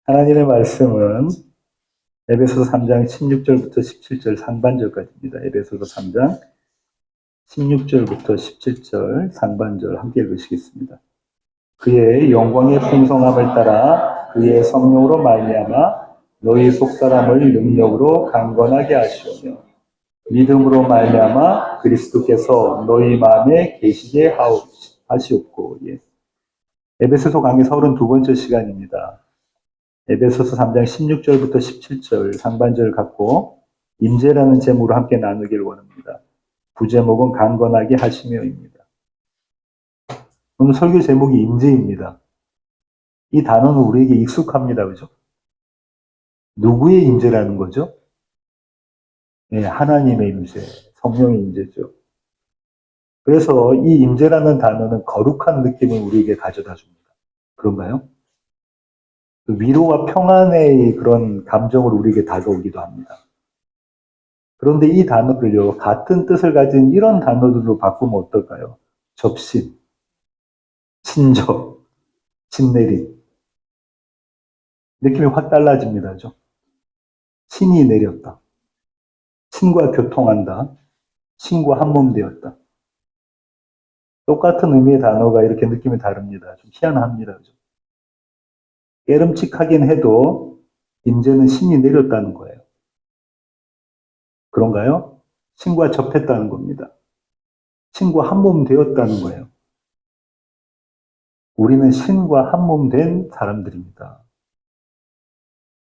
하나님의 말씀은 에베소서 3장 16절부터 17절 상반절까지입니다. 에베소서 3장 16절부터 17절 상반절 함께 읽으시겠습니다. 그의 영광의 풍성함을 따라 그의 성령으로 말미암아 너희 속사람을 능력으로 강건하게 하시오며 믿음으로 말미암아 그리스도께서 너희 마음에 계시게 하시옵고. 에베소서 강의 32번째 시간입니다. 에베소서 3장 16절부터 17절 상반절을 갖고 임재라는 제목으로 함께 나누길 원합니다. 부제목은 강건하게 하시며입니다. 오늘 설교 제목이 임재입니다. 이 단어는 우리에게 익숙합니다. 그죠? 누구의 임재라는 거죠? 하나님의 임재, 성령의 임재죠. 그래서 이 임재라는 단어는 거룩한 느낌을 우리에게 가져다 줍니다. 그런가요? 위로와 평안의 그런 감정으로 우리에게 다가오기도 합니다. 그런데 이 단어를요, 같은 뜻을 가진 이런 단어들로 바꾸면 어떨까요? 접신, 친접, 신내림. 느낌이 확 달라집니다. 그죠? 신이 내렸다. 신과 교통한다. 신과 한몸 되었다. 똑같은 의미의 단어가 이렇게 느낌이 다릅니다. 좀 희한합니다. 그죠? 깨름칙하긴 해도 임재는 신이 내렸다는 거예요. 그런가요? 신과 접했다는 겁니다. 신과 한몸 되었다는 거예요. 우리는 신과 한몸 된 사람들입니다.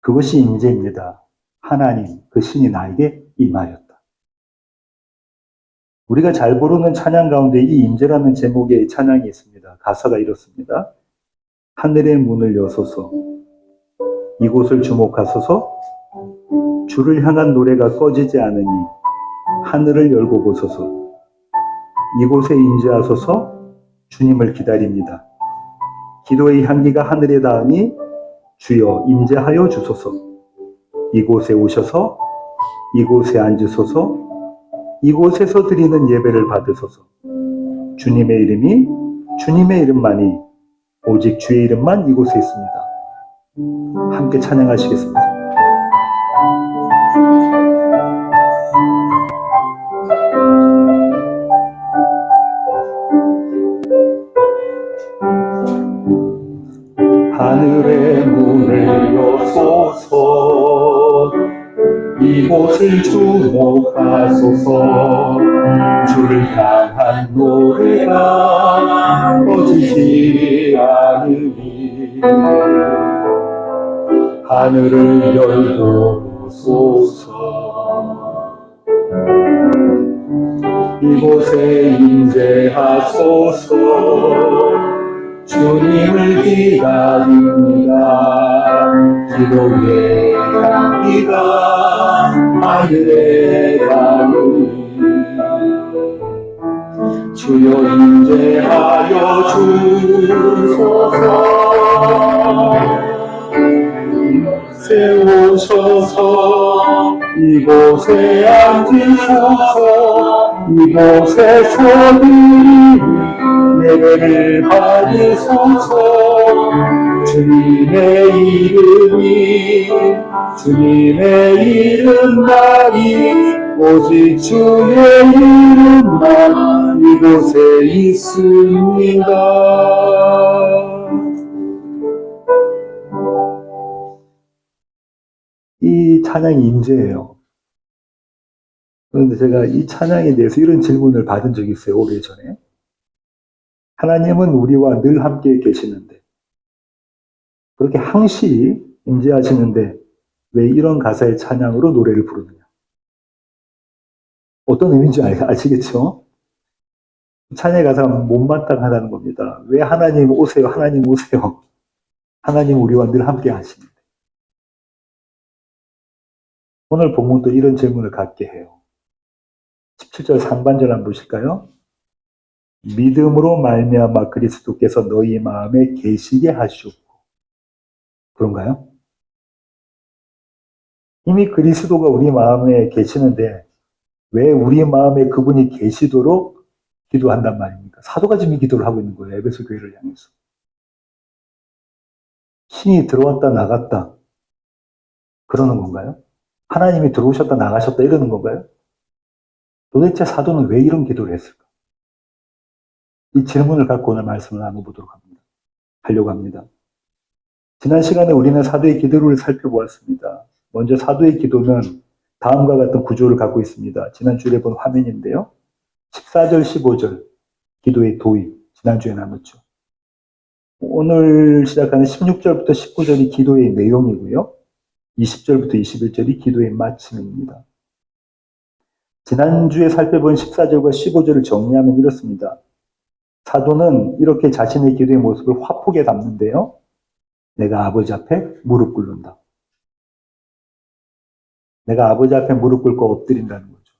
그것이 임재입니다. 하나님, 그 신이 나에게 임하였다. 우리가 잘 부르는 찬양 가운데 이 임재라는 제목의 찬양이 있습니다. 가사가 이렇습니다. 하늘의 문을 여소서, 이곳을 주목하소서, 주를 향한 노래가 꺼지지 않으니 하늘을 열고 보소서, 이곳에 임재하소서, 주님을 기다립니다. 기도의 향기가 하늘에 닿으니 주여 임재하여 주소서, 이곳에 오셔서 이곳에 앉으소서, 이곳에서 드리는 예배를 받으소서. 주님의 이름이 주님의 이름만이 오직 주의 이름만 이곳에 있습니다. 함께 찬양하시겠습니다. 하늘의 문을 여소서, 이곳을 주목하소서, 주를 향한 노래가 꺼지지 않으니 하늘을 열고 보소서, 이곳에 임재하소서, 주님을 기다립니다. 기도의 향기가 하늘에 닿으니 주여 임재하여 주소서, 이곳에 오셔서 이곳에 앉으소서, 이곳에서 예배를 받으소서, 주님의 이름이 주님의 이름만이 오직 주의 이름만 이곳에 있습니다. 이 찬양이 임재예요. 그런데 제가 이 찬양에 대해서 이런 질문을 받은 적이 있어요. 오래전에. 하나님은 우리와 늘 함께 계시는데, 그렇게 항시 임재하시는데 왜 이런 가사의 찬양으로 노래를 부르느냐? 어떤 의미인지 아시겠죠? 찬양의 가사가 못마땅하다는 겁니다. 왜 하나님 오세요, 하나님 오세요. 하나님 우리와 늘 함께 하시는데. 오늘 본문도 이런 질문을 갖게 해요. 17절 상반절 한번 보실까요? 믿음으로 말미암아 그리스도께서 너희 마음에 계시게 하시옵고. 그런가요? 이미 그리스도가 우리 마음에 계시는데 왜 우리 마음에 그분이 계시도록 기도한단 말입니까? 사도가 지금 기도를 하고 있는 거예요. 에베소 교회를 향해서. 신이 들어왔다 나갔다 그러는 건가요? 하나님이 들어오셨다 나가셨다 이러는 건가요? 도대체 사도는 왜 이런 기도를 했을까? 이 질문을 갖고 오늘 말씀을 나눠보도록 하려고 합니다. 지난 시간에 우리는 사도의 기도를 살펴보았습니다. 먼저 사도의 기도는 다음과 같은 구조를 갖고 있습니다. 지난주에 본 화면인데요. 14절, 15절 기도의 도입, 지난주에 나눴죠. 오늘 시작하는 16절부터 19절이 기도의 내용이고요. 20절부터 21절이 기도의 마침입니다. 지난주에 살펴본 14절과 15절을 정리하면 이렇습니다. 사도는 이렇게 자신의 기도의 모습을 화폭에 담는데요. 내가 아버지 앞에 무릎 꿇는다. 내가 아버지 앞에 무릎 꿇고 엎드린다는 거죠.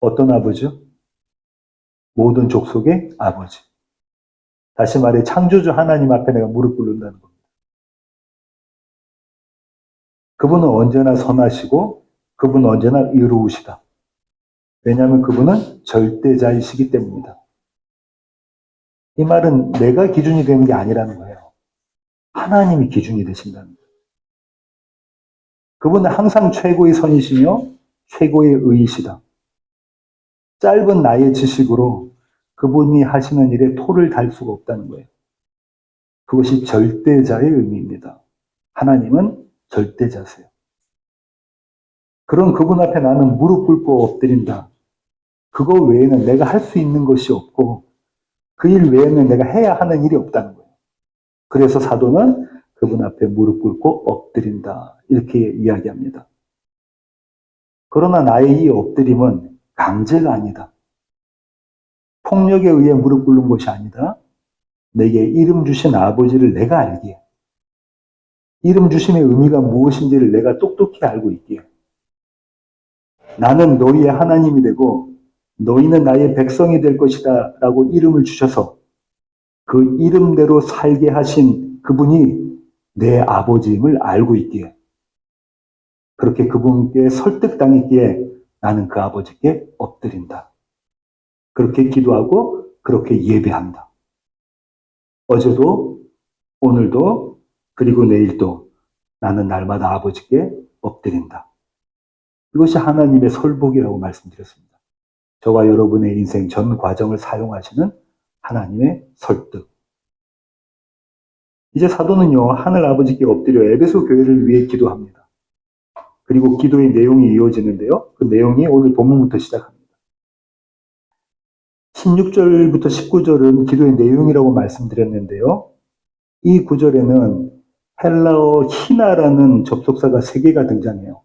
어떤 아버지요? 모든 족속의 아버지. 다시 말해 창조주 하나님 앞에 내가 무릎 꿇는다는 겁니다. 그분은 언제나 선하시고 그분은 언제나 의로우시다. 왜냐하면 그분은 절대자이시기 때문입니다. 이 말은 내가 기준이 되는 게 아니라는 거예요. 하나님이 기준이 되신다는 거예요. 그분은 항상 최고의 선이시며 최고의 의이시다. 짧은 나의 지식으로 그분이 하시는 일에 토를 달 수가 없다는 거예요. 그것이 절대자의 의미입니다. 하나님은 절대자세요. 그런 그분 앞에 나는 무릎 꿇고 엎드린다. 그거 외에는 내가 할 수 있는 것이 없고 그 일 외에는 내가 해야 하는 일이 없다는 거예요. 그래서 사도는 그분 앞에 무릎 꿇고 엎드린다. 이렇게 이야기합니다. 그러나 나의 이 엎드림은 강제가 아니다. 폭력에 의해 무릎 꿇는 것이 아니다. 내게 이름 주신 아버지를 내가 알기에, 이름 주심의 의미가 무엇인지를 내가 똑똑히 알고 있기에, 나는 너희의 하나님이 되고 너희는 나의 백성이 될 것이다 라고 이름을 주셔서 그 이름대로 살게 하신 그분이 내 아버지임을 알고 있기에, 그렇게 그분께 설득당했기에 나는 그 아버지께 엎드린다. 그렇게 기도하고 그렇게 예배한다. 어제도 오늘도 그리고 내일도 나는 날마다 아버지께 엎드린다. 이것이 하나님의 설복이라고 말씀드렸습니다. 저와 여러분의 인생 전 과정을 사용하시는 하나님의 설득. 이제 사도는요, 하늘 아버지께 엎드려 에베소 교회를 위해 기도합니다. 그리고 기도의 내용이 이어지는데요. 그 내용이 오늘 본문부터 시작합니다. 16절부터 19절은 기도의 내용이라고 말씀드렸는데요. 이 구절에는 헬라어 히나라는 접속사가 3개가 등장해요.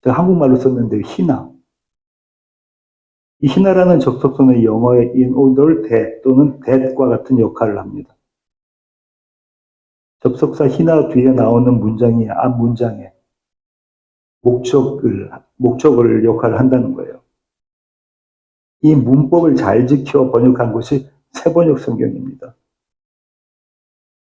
제가 한국말로 썼는데 히나. 이 히나라는 접속사는 영어의 in order that 또는 that과 같은 역할을 합니다. 접속사 히나 뒤에 나오는 문장이 앞 문장에 목적을 역할을 한다는 거예요. 이 문법을 잘 지켜 번역한 것이 새번역 성경입니다.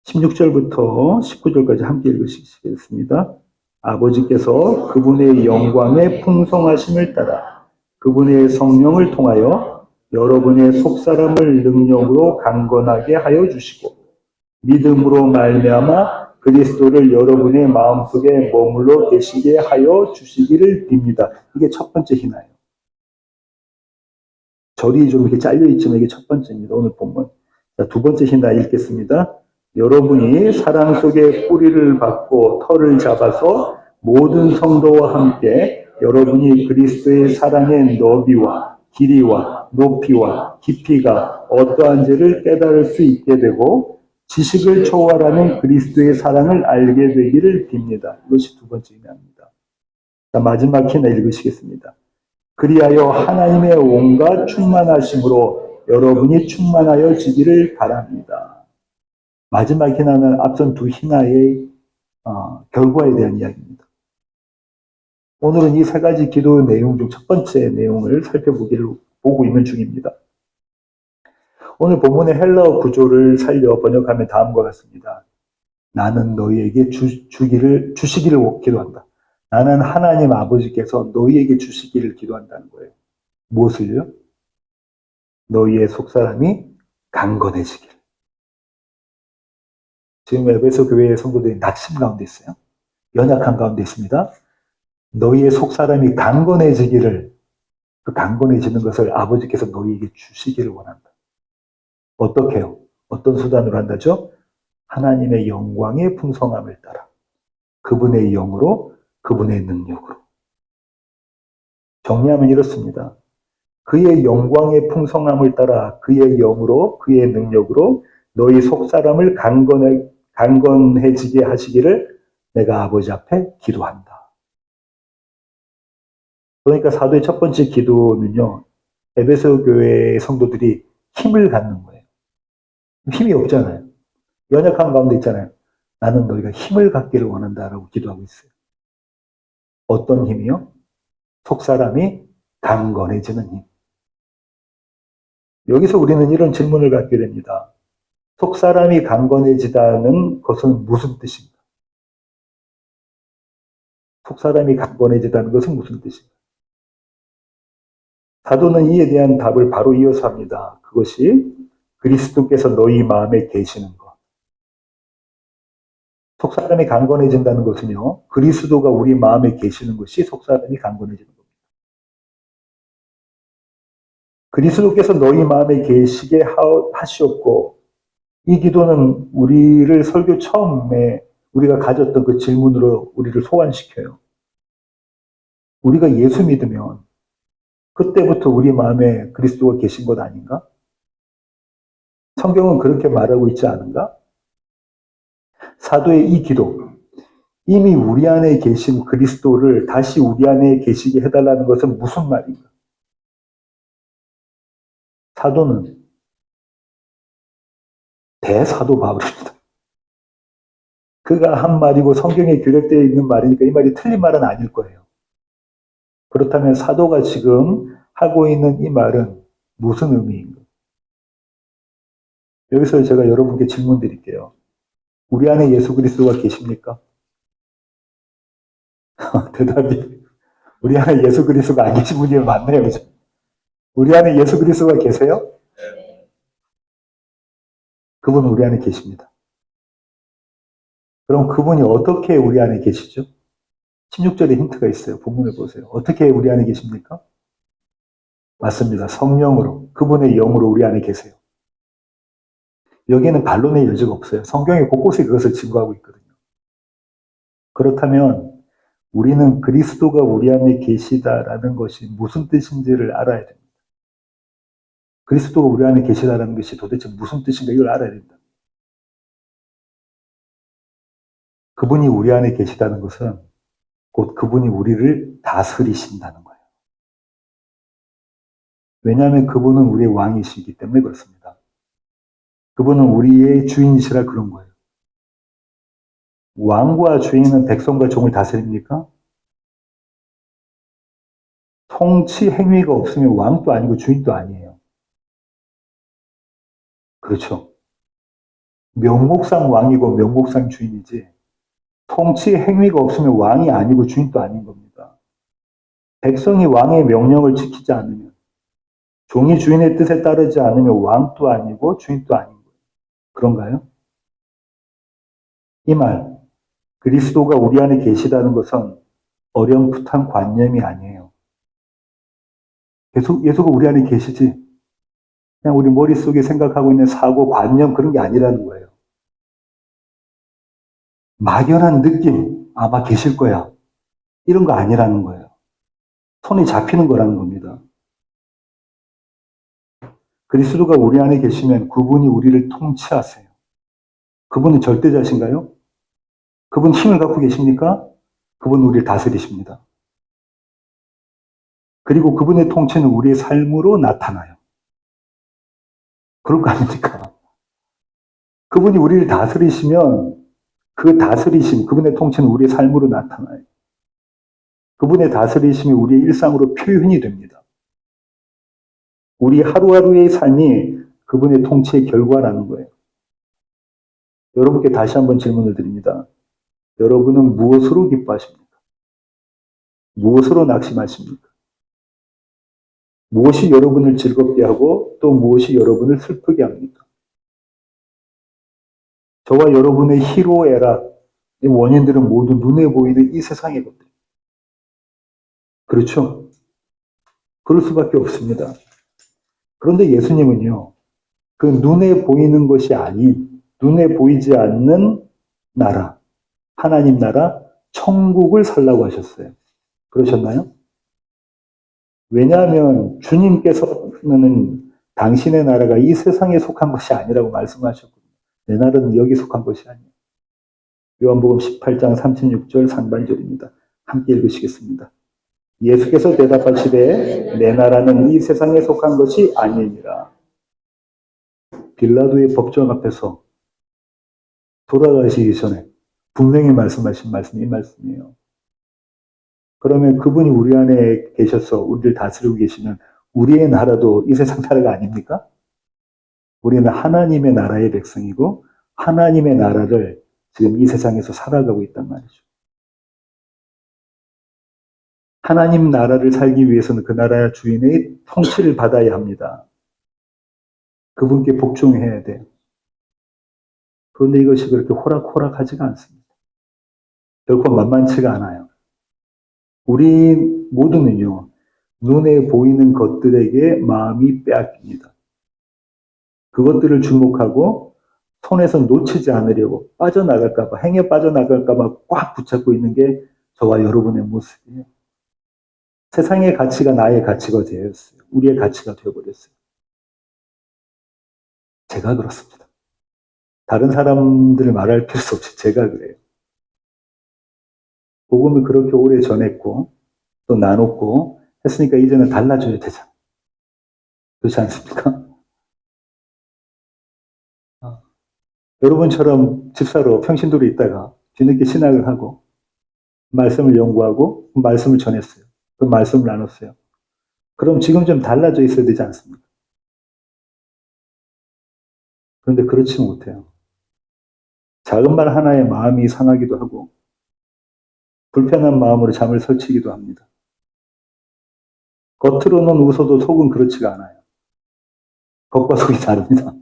16절부터 19절까지 함께 읽으시겠습니다. 아버지께서 그분의 영광의 풍성하심을 따라 그분의 성령을 통하여 여러분의 속사람을 능력으로 강건하게 하여 주시고 믿음으로 말미암아 그리스도를 여러분의 마음속에 머물러 계시게 하여 주시기를 빕니다. 이게 첫 번째 희나예요. 절이 좀 이렇게 잘려 있지만 이게 첫 번째입니다. 오늘 본문. 자, 두 번째 희나 읽겠습니다. 여러분이 사랑 속에 뿌리를 받고 털을 잡아서 모든 성도와 함께 여러분이 그리스도의 사랑의 너비와 길이와 높이와 깊이가 어떠한지를 깨달을 수 있게 되고 지식을 초월하는 그리스도의 사랑을 알게 되기를 빕니다. 이것이 두 번째 의미입니다. 자, 마지막 희나 읽으시겠습니다. 그리하여 하나님의 온갖 충만하심으로 여러분이 충만하여지기를 바랍니다. 마지막 희나는 앞선 두 희나의 결과에 대한 이야기입니다. 오늘은 이 3가지 기도 내용 중 첫 번째 내용을 보고 있는 중입니다. 오늘 본문의 헬라어 구조를 살려 번역하면 다음과 같습니다. 나는 너희에게 주시기를 기도한다. 나는 하나님 아버지께서 너희에게 주시기를 기도한다는 거예요. 무엇을요? 너희의 속사람이 강건해지길. 지금 에베소 교회의 성도들이 낙심 가운데 있어요. 연약한 가운데 있습니다. 너희의 속사람이 강건해지기를, 그 강건해지는 것을 아버지께서 너희에게 주시기를 원한다. 어떻게 해요? 어떤 수단으로 한다죠? 하나님의 영광의 풍성함을 따라 그분의 영으로, 그분의 능력으로. 정리하면 이렇습니다. 그의 영광의 풍성함을 따라 그의 영으로, 그의 능력으로 너희 속사람을 강건해지게 하시기를 내가 아버지 앞에 기도한다. 그러니까 사도의 첫 번째 기도는요, 에베소 교회 성도들이 힘을 갖는 거예요. 힘이 없잖아요. 연약한 가운데 있잖아요. 나는 너희가 힘을 갖기를 원한다라고 기도하고 있어요. 어떤 힘이요? 속사람이 강건해지는 힘. 여기서 우리는 이런 질문을 갖게 됩니다. 속사람이 강건해지다는 것은 무슨 뜻인가? 속사람이 강건해지다는 것은 무슨 뜻인가? 사도는 이에 대한 답을 바로 이어서 합니다. 그것이 그리스도께서 너희 마음에 계시는 것. 속사람이 강건해진다는 것은요, 그리스도가 우리 마음에 계시는 것이 속사람이 강건해지는 겁니다. 그리스도께서 너희 마음에 계시게 하시옵고, 이 기도는 우리를 설교 처음에 우리가 가졌던 그 질문으로 우리를 소환시켜요. 우리가 예수 믿으면 그때부터 우리 마음에 그리스도가 계신 것 아닌가? 성경은 그렇게 말하고 있지 않은가? 사도의 이 기도, 이미 우리 안에 계신 그리스도를 다시 우리 안에 계시게 해달라는 것은 무슨 말인가? 사도는 대사도 바울입니다. 그가 한 말이고 성경에 기록되어 있는 말이니까 이 말이 틀린 말은 아닐 거예요. 그렇다면 사도가 지금 하고 있는 이 말은 무슨 의미인가? 여기서 제가 여러분께 질문 드릴게요. 우리 안에 예수 그리스도가 계십니까? 대답이 우리 안에 예수 그리스도가 안 계신 분이 많네요. 그죠? 우리 안에 예수 그리스도가 계세요? 그분은 우리 안에 계십니다. 그럼 그분이 어떻게 우리 안에 계시죠? 16절에 힌트가 있어요. 본문을 보세요. 어떻게 우리 안에 계십니까? 맞습니다. 성령으로, 그분의 영으로 우리 안에 계세요. 여기에는 반론의 여지가 없어요. 성경의 곳곳에 그것을 증거하고 있거든요. 그렇다면 우리는 그리스도가 우리 안에 계시다라는 것이 무슨 뜻인지를 알아야 됩니다. 그리스도가 우리 안에 계시다라는 것이 도대체 무슨 뜻인가 이걸 알아야 됩니다. 그분이 우리 안에 계시다는 것은 곧 그분이 우리를 다스리신다는 거예요. 왜냐하면 그분은 우리의 왕이시기 때문에 그렇습니다. 그분은 우리의 주인이시라 그런 거예요. 왕과 주인은 백성과 종을 다스립니까? 통치 행위가 없으면 왕도 아니고 주인도 아니에요. 그렇죠. 명목상 왕이고 명목상 주인이지 통치 행위가 없으면 왕이 아니고 주인도 아닌 겁니다. 백성이 왕의 명령을 지키지 않으면 종이 주인의 뜻에 따르지 않으면 왕도 아니고 주인도 아닌 거예요. 그런가요? 이 말, 그리스도가 우리 안에 계시다는 것은 어렴풋한 관념이 아니에요. 예수가 우리 안에 계시지. 그냥 우리 머릿속에 생각하고 있는 사고, 관념 그런 게 아니라는 거예요. 막연한 느낌, 아마 계실 거야. 이런 거 아니라는 거예요. 손이 잡히는 거라는 겁니다. 그리스도가 우리 안에 계시면 그분이 우리를 통치하세요. 그분은 절대자신가요? 그분 힘을 갖고 계십니까? 그분은 우리를 다스리십니다. 그리고 그분의 통치는 우리의 삶으로 나타나요. 그럴 거 아닙니까? 그분이 우리를 다스리시면 그 다스리심, 그분의 통치는 우리의 삶으로 나타나요. 그분의 다스리심이 우리의 일상으로 표현이 됩니다. 우리 하루하루의 삶이 그분의 통치의 결과라는 거예요. 여러분께 다시 한번 질문을 드립니다. 여러분은 무엇으로 기뻐하십니까? 무엇으로 낙심하십니까? 무엇이 여러분을 즐겁게 하고 또 무엇이 여러분을 슬프게 합니까? 저와 여러분의 희로애락, 이 원인들은 모두 눈에 보이는 이 세상의 것들. 그렇죠? 그럴 수밖에 없습니다. 그런데 예수님은요, 그 눈에 보이는 것이 아닌, 눈에 보이지 않는 나라, 하나님 나라, 천국을 살라고 하셨어요. 그러셨나요? 왜냐하면 주님께서는 당신의 나라가 이 세상에 속한 것이 아니라고 말씀하셨거든요. 내 나라는 여기 속한 것이 아니에요. 요한복음 18장 36절 상반절입니다. 함께 읽으시겠습니다. 예수께서 대답하시되 내 나라는 이 세상에 속한 것이 아니니라. 빌라도의 법정 앞에서 돌아가시기 전에 분명히 말씀하신 말씀이 이 말씀이에요. 그러면 그분이 우리 안에 계셔서 우리를 다스리고 계시면 우리의 나라도 이 세상 나라가 아닙니까? 우리는 하나님의 나라의 백성이고 하나님의 나라를 지금 이 세상에서 살아가고 있단 말이죠. 하나님 나라를 살기 위해서는 그 나라의 주인의 통치를 받아야 합니다. 그분께 복종해야 돼요. 그런데 이것이 그렇게 호락호락하지가 않습니다. 결코 만만치가 않아요. 우리 모두는요, 눈에 보이는 것들에게 마음이 빼앗깁니다. 그것들을 주목하고 손에서 놓치지 않으려고 빠져나갈까봐, 행에 빠져나갈까봐 꽉 붙잡고 있는 게 저와 여러분의 모습이에요. 세상의 가치가 나의 가치가 되었어요. 우리의 가치가 되어버렸어요. 제가 그렇습니다. 다른 사람들을 말할 필요 없이 제가 그래요. 복음을 그렇게 오래 전했고 또 나눴고 했으니까 이제는 달라져야 되잖아. 그렇지 않습니까? 여러분처럼 집사로 평신도로 있다가 뒤늦게 신학을 하고 말씀을 연구하고 말씀을 전했어요. 그 말씀을 나눴어요. 그럼 지금 좀 달라져 있어야 되지 않습니까? 그런데 그렇지 못해요. 작은 말 하나에 마음이 상하기도 하고 불편한 마음으로 잠을 설치기도 합니다. 겉으로는 웃어도 속은 그렇지가 않아요. 겉과 속이 다릅니다.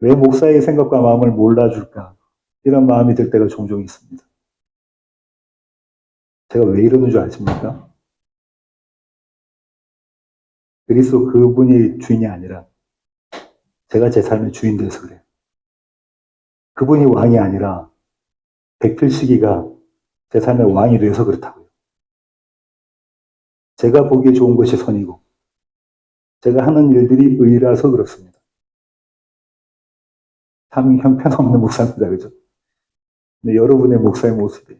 왜 목사의 생각과 마음을 몰라줄까? 이런 마음이 들 때가 종종 있습니다. 제가 왜 이러는 줄 아십니까? 그리스도 그분이 주인이 아니라 제가 제 삶의 주인 돼서 그래요. 그분이 왕이 아니라 백필시기가 제 삶의 왕이 돼서 그렇다고요. 제가 보기에 좋은 것이 선이고 제가 하는 일들이 의라서 그렇습니다. 참 형편없는 목사입니다. 그죠? 근데 여러분의 목사의 모습이에요.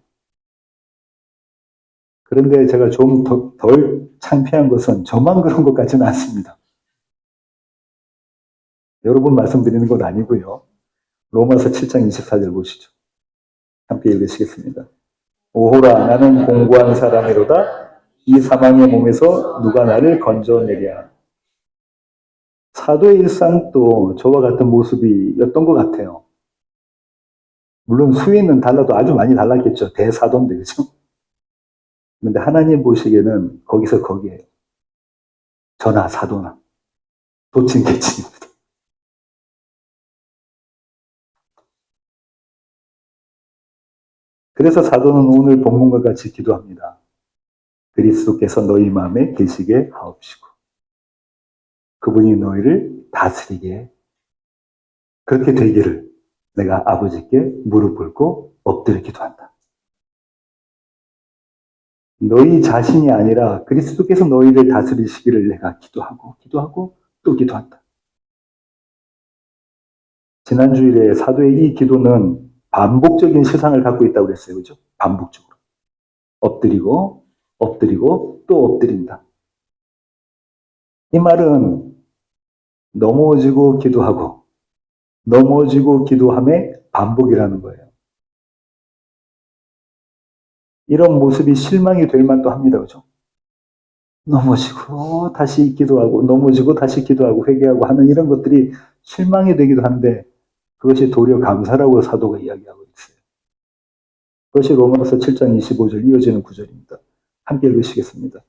그런데 제가 좀 덜 창피한 것은 저만 그런 것 같지는 않습니다. 여러분 말씀드리는 건 아니고요. 로마서 7장 24절 보시죠. 함께 읽으시겠습니다. 오호라 나는 공고한 사람이로다. 이 사망의 몸에서 누가 나를 건져내랴. 사도의 일상도 저와 같은 모습이었던 것 같아요. 물론 수위는 달라도 아주 많이 달랐겠죠. 대사도인데, 그죠? 그런데 하나님 보시기에는 거기서 거기에요. 저나 사도나 도친개친입니다. 그래서 사도는 오늘 본문과 같이 기도합니다. 그리스도께서 너희 마음에 계시게 하옵시고 그분이 너희를 다스리게 그렇게 되기를 내가 아버지께 무릎 꿇고 엎드려 기도한다. 너희 자신이 아니라 그리스도께서 너희를 다스리시기를 내가 기도하고 또 기도한다. 지난 주일에 사도의 이 기도는 반복적인 실상을 갖고 있다고 그랬어요. 그죠? 반복적으로. 엎드리고 또 엎드린다. 이 말은 넘어지고 기도함의 반복이라는 거예요. 이런 모습이 실망이 될 만도 합니다. 그죠? 넘어지고 다시 기도하고 넘어지고 다시 기도하고 회개하고 하는 이런 것들이 실망이 되기도 한데 그것이 도리어 감사라고 사도가 이야기하고 있어요. 그것이 로마서 7장 25절 이어지는 구절입니다. 함께 읽으시겠습니다.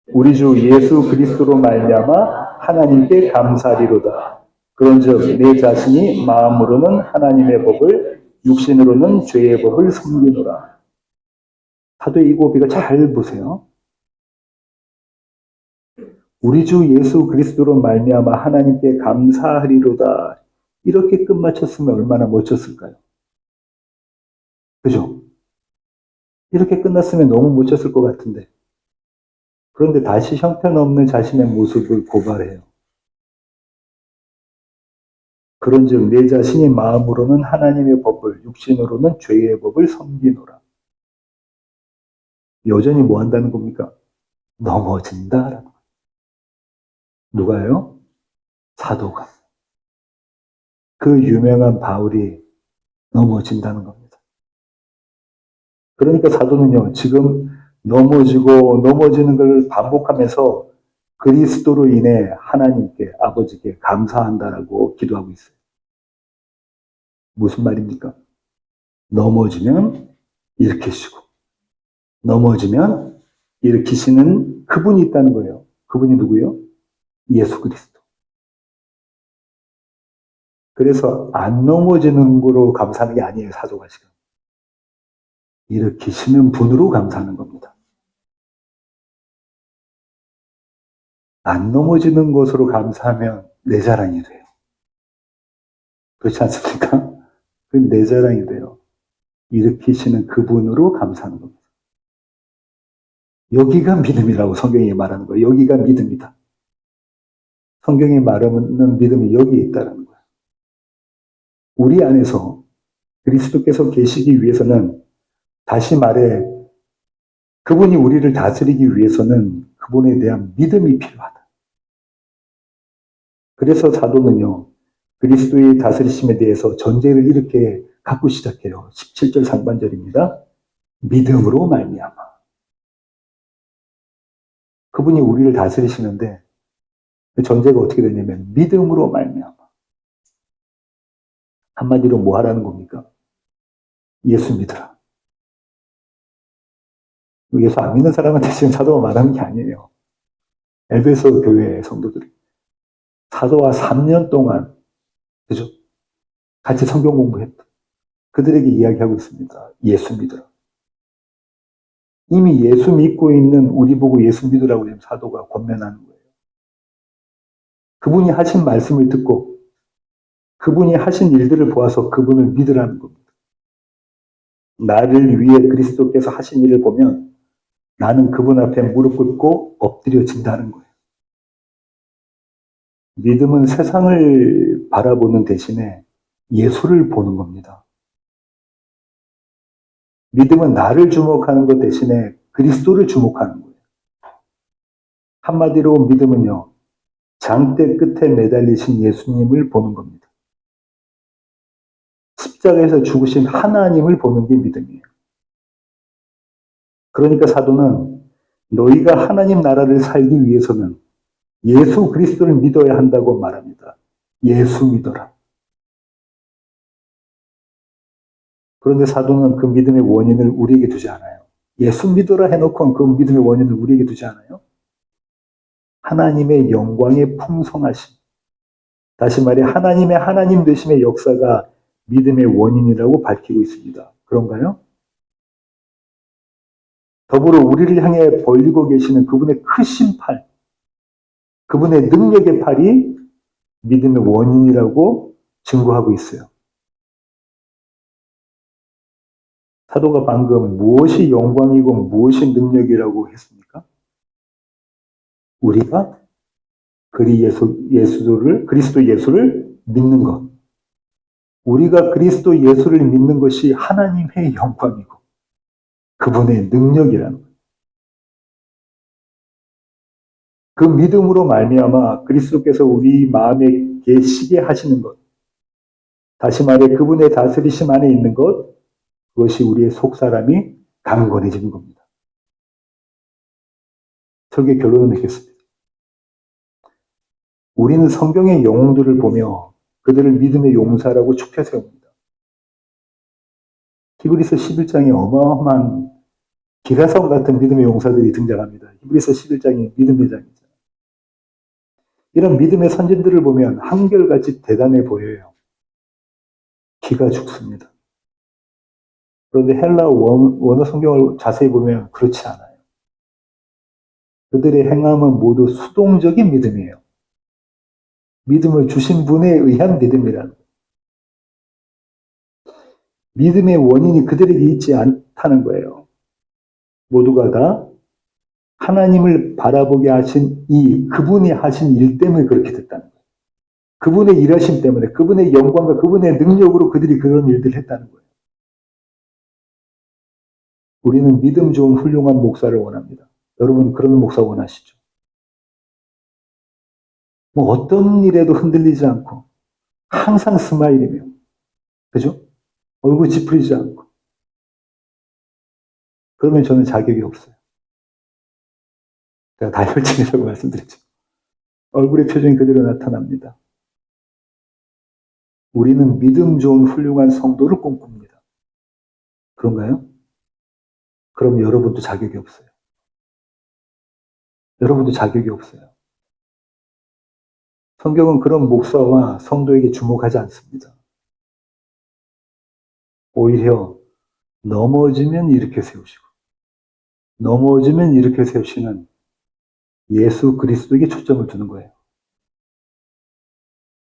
우리 주 예수 그리스도로 말미암아 하나님께 감사리로다. 그런즉 내 자신이 마음으로는 하나님의 법을 육신으로는 죄의 법을 섬기노라. 사도의 이 고비가 잘 보세요. 우리 주 예수 그리스도로 말미암아 하나님께 감사하리로다. 이렇게 끝마쳤으면 얼마나 멋졌을까요? 그죠? 이렇게 끝났으면 너무 멋졌을 것 같은데. 그런데 다시 형편없는 자신의 모습을 고발해요. 그런즉 내 자신이 마음으로는 하나님의 법을, 육신으로는 죄의 법을 섬기노라. 여전히 뭐 한다는 겁니까? 넘어진다라는 거예요. 누가요? 사도가. 그 유명한 바울이 넘어진다는 겁니다. 그러니까 사도는요, 지금 넘어지고 넘어지는 걸 반복하면서 그리스도로 인해 하나님께, 아버지께 감사한다라고 기도하고 있어요. 무슨 말입니까? 넘어지면 일으키시고, 넘어지면 일으키시는 그분이 있다는 거예요. 그분이 누구요? 예수 그리스도. 그래서 안 넘어지는 거로 감사하는 게 아니에요, 사도가 지금. 일으키시는 분으로 감사하는 겁니다. 안 넘어지는 것으로 감사하면 내 자랑이 돼요. 그렇지 않습니까? 그 내 자랑이 돼요. 일으키시는 그분으로 감사하는 겁니다. 여기가 믿음이라고 성경이 말하는 거예요. 여기가 믿음이다. 성경이 말하는 믿음이 여기에 있다는 거예요. 우리 안에서 그리스도께서 계시기 위해서는, 다시 말해 그분이 우리를 다스리기 위해서는 그분에 대한 믿음이 필요하다. 그래서 사도는요, 그리스도의 다스리심에 대해서 전제를 이렇게 갖고 시작해요. 17절 상반절입니다. 믿음으로 말미암아. 그분이 우리를 다스리시는데 그 전제가 어떻게 되냐면 믿음으로 말미암아. 한마디로 뭐 하라는 겁니까? 예수 믿으라. 예수 안 믿는 사람한테 지금 사도가 말하는 게 아니에요. 에베소 교회 성도들이 사도와 3년 동안, 그죠? 같이 성경 공부했다. 그들에게 이야기하고 있습니다. 예수 믿으라. 이미 예수 믿고 있는 우리 보고 예수 믿으라고 지금 사도가 권면하는 거예요. 그분이 하신 말씀을 듣고 그분이 하신 일들을 보아서 그분을 믿으라는 겁니다. 나를 위해 그리스도께서 하신 일을 보면 나는 그분 앞에 무릎 꿇고 엎드려진다는 거예요. 믿음은 세상을 바라보는 대신에 예수를 보는 겁니다. 믿음은 나를 주목하는 것 대신에 그리스도를 주목하는 거예요. 한마디로 믿음은요, 장대 끝에 매달리신 예수님을 보는 겁니다. 십자가에서 죽으신 하나님을 보는 게 믿음이에요. 그러니까 사도는 너희가 하나님 나라를 살기 위해서는 예수 그리스도를 믿어야 한다고 말합니다. 예수 믿어라. 그런데 사도는 그 믿음의 원인을 우리에게 두지 않아요. 예수 믿어라 해놓고는 그 믿음의 원인을 우리에게 두지 않아요. 하나님의 영광의 풍성하심. 다시 말해 하나님의 하나님 되심의 역사가 믿음의 원인이라고 밝히고 있습니다. 그런가요? 더불어 우리를 향해 벌리고 계시는 그분의 크신 팔, 그분의 능력의 팔이 믿음의 원인이라고 증거하고 있어요. 사도가 방금 무엇이 영광이고 무엇이 능력이라고 했습니까? 우리가 그리스도 예수를 믿는 것. 우리가 그리스도 예수를 믿는 것이 하나님의 영광이고 그분의 능력이라는 거예요. 그 믿음으로 말미암아 그리스도께서 우리 마음에 계시게 하시는 것, 다시 말해 그분의 다스리심 안에 있는 것, 그것이 우리의 속사람이 강건해지는 겁니다. 설교 결론을 맺겠습니다. 우리는 성경의 영웅들을 보며 그들을 믿음의 용사라고 축켜 세웁니다. 히브리서 11장에 어마어마한 기라성 같은 믿음의 용사들이 등장합니다. 히브리서 11장이 믿음의 장이죠. 이런 믿음의 선진들을 보면 한결같이 대단해 보여요. 기가 죽습니다. 그런데 헬라 원어 성경을 자세히 보면 그렇지 않아요. 그들의 행함은 모두 수동적인 믿음이에요. 믿음을 주신 분에 의한 믿음이라는 거예요. 믿음의 원인이 그들에게 있지 않다는 거예요. 모두가 다 하나님을 바라보게 하신 그분이 하신 일 때문에 그렇게 됐다는 거예요. 그분의 일하심 때문에, 그분의 영광과 그분의 능력으로 그들이 그런 일들을 했다는 거예요. 우리는 믿음 좋은 훌륭한 목사를 원합니다. 여러분 그런 목사 원하시죠? 뭐 어떤 일에도 흔들리지 않고 항상 스마일이며, 그죠? 얼굴 찌푸리지 않고. 그러면 저는 자격이 없어요. 제가 다혈질이라고 말씀드렸죠. 얼굴의 표정이 그대로 나타납니다. 우리는 믿음 좋은 훌륭한 성도를 꿈꿉니다. 그런가요? 그럼 여러분도 자격이 없어요. 여러분도 자격이 없어요. 성경은 그런 목사와 성도에게 주목하지 않습니다. 오히려 넘어지면 이렇게 세우시고, 넘어지면 이렇게 세우시는 예수 그리스도에게 초점을 두는 거예요.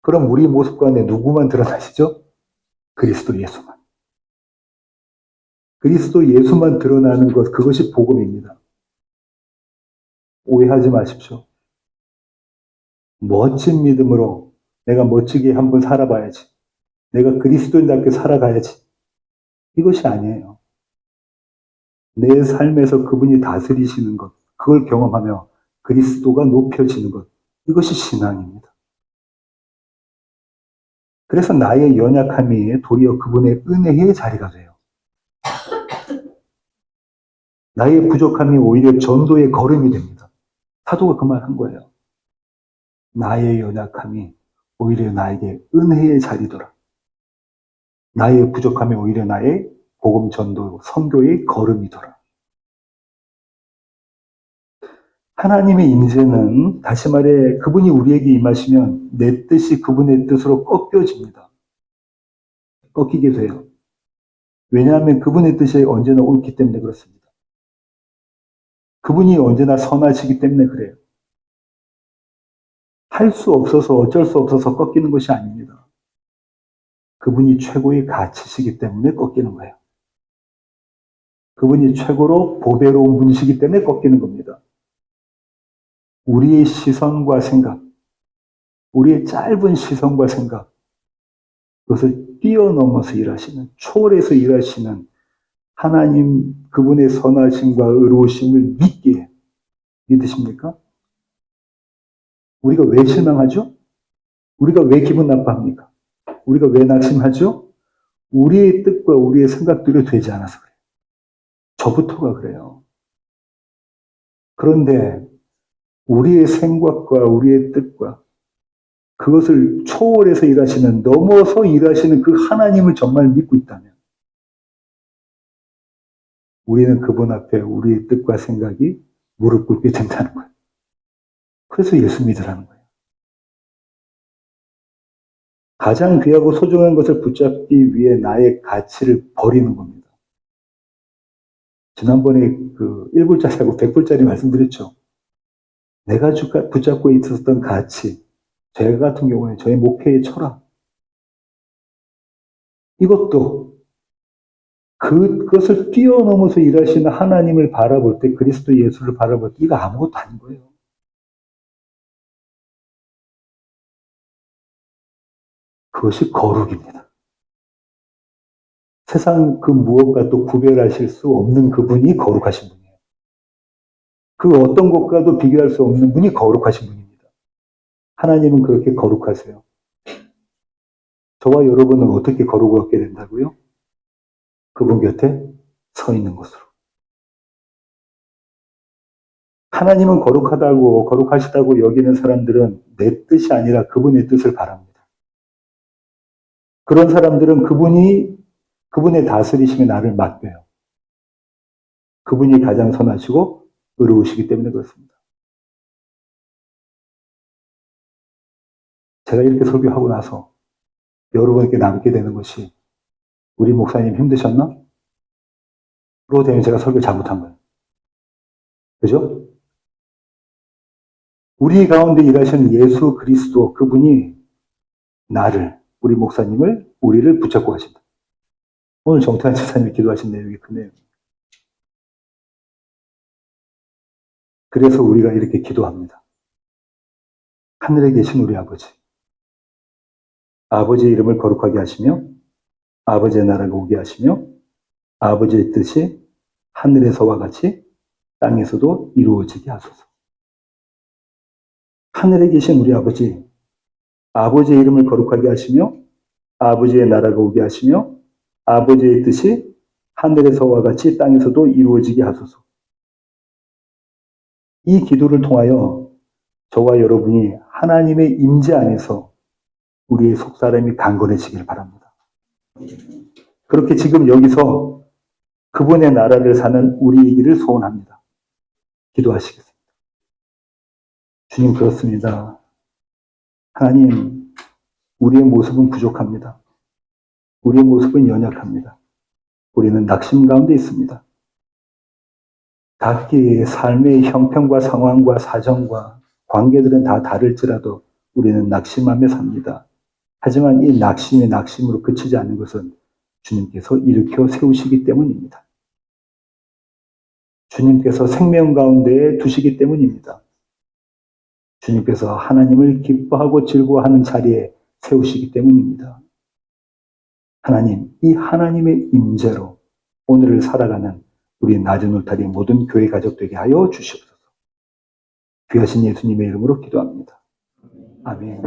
그럼 우리 모습 가운데 누구만 드러나시죠? 그리스도 예수만. 그리스도 예수만 드러나는 것, 그것이 복음입니다. 오해하지 마십시오. 멋진 믿음으로 내가 멋지게 한번 살아봐야지. 내가 그리스도인답게 살아가야지. 이것이 아니에요. 내 삶에서 그분이 다스리시는 것, 그걸 경험하며 그리스도가 높여지는 것, 이것이 신앙입니다. 그래서 나의 연약함이 도리어 그분의 은혜의 자리가 돼요. 나의 부족함이 오히려 전도의 걸음이 됩니다. 사도가 그 말 한 거예요. 나의 연약함이 오히려 나에게 은혜의 자리더라. 나의 부족함이 오히려 나의 복음 전도, 선교의 걸음이더라. 하나님의 임재는 다시 말해 그분이 우리에게 임하시면 내 뜻이 그분의 뜻으로 꺾여집니다. 꺾이게 돼요. 왜냐하면 그분의 뜻이 언제나 옳기 때문에 그렇습니다. 그분이 언제나 선하시기 때문에 그래요. 할 수 없어서 어쩔 수 없어서 꺾이는 것이 아닙니다. 그분이 최고의 가치시기 때문에 꺾이는 거예요. 그분이 최고로 보배로운 분이시기 때문에 꺾이는 겁니다. 우리의 시선과 생각, 우리의 짧은 시선과 생각, 그것을 뛰어넘어서 일하시는, 초월해서 일하시는 하나님 그분의 선하심과 의로우심을 믿기에 믿으십니까? 우리가 왜 실망하죠? 우리가 왜 기분 나빠합니까? 우리가 왜 낙심하죠? 우리의 뜻과 우리의 생각들이 되지 않아서 그래요. 저부터가 그래요. 그런데 우리의 생각과 우리의 뜻과 그것을 초월해서 일하시는, 넘어서 일하시는 그 하나님을 정말 믿고 있다면 우리는 그분 앞에 우리의 뜻과 생각이 무릎 꿇게 된다는 거예요. 그래서 예수 믿으라는 거예요. 가장 귀하고 소중한 것을 붙잡기 위해 나의 가치를 버리는 겁니다. 지난번에 그 1불짜리하고 100불짜리 말씀드렸죠. 내가 붙잡고 있었던 가치, 제 같은 경우에 저의 목회의 철학, 이것도 그것을 뛰어넘어서 일하시는 하나님을 바라볼 때, 그리스도 예수를 바라볼 때 이거 아무것도 아닌 거예요. 그것이 거룩입니다. 세상 그 무엇과도 구별하실 수 없는 그분이 거룩하신 분이에요. 그 어떤 것과도 비교할 수 없는 분이 거룩하신 분입니다. 하나님은 그렇게 거룩하세요. 저와 여러분은 어떻게 거룩을 얻게 된다고요? 그분 곁에 서 있는 것으로. 하나님은 거룩하시다고 여기는 사람들은 내 뜻이 아니라 그분의 뜻을 바랍니다. 그런 사람들은 그분의 다스리심에 나를 맡겨요. 그분이 가장 선하시고 의로우시기 때문에 그렇습니다. 제가 이렇게 설교하고 나서 여러분께 남게 되는 것이 우리 목사님 힘드셨나? 그러고 되면 제가 설교 잘못한 거예요. 그죠? 우리 가운데 일하시는 예수 그리스도 그분이 나를, 우리 목사님을, 우리를 붙잡고 가신다. 오늘 정태환 집사님이 기도하신 내용이 그 내용. 그래서 우리가 이렇게 기도합니다. 하늘에 계신 우리 아버지. 아버지의 이름을 거룩하게 하시며 아버지의 나라가 오게 하시며 아버지의 뜻이 하늘에서와 같이 땅에서도 이루어지게 하소서. 하늘에 계신 우리 아버지, 아버지의 이름을 거룩하게 하시며 아버지의 나라가 오게 하시며 아버지의 뜻이 하늘에서와 같이 땅에서도 이루어지게 하소서. 이 기도를 통하여 저와 여러분이 하나님의 임재 안에서 우리의 속사람이 강건해지길 바랍니다. 그렇게 지금 여기서 그분의 나라를 사는 우리이기를 소원합니다. 기도하시겠습니다. 주님, 그렇습니다. 하나님, 우리의 모습은 부족합니다. 우리의 모습은 연약합니다. 우리는 낙심 가운데 있습니다. 각기의 삶의 형편과 상황과 사정과 관계들은 다 다를지라도 우리는 낙심하며 삽니다. 하지만 이 낙심이 낙심으로 그치지 않는 것은 주님께서 일으켜 세우시기 때문입니다. 주님께서 생명 가운데에 두시기 때문입니다. 주님께서 하나님을 기뻐하고 즐거워하는 자리에 세우시기 때문입니다. 하나님, 이 하나님의 임재로 오늘을 살아가는 우리 낮은 울타리 모든 교회 가족 되게 하여 주시옵소서. 귀하신 예수님의 이름으로 기도합니다. 아멘.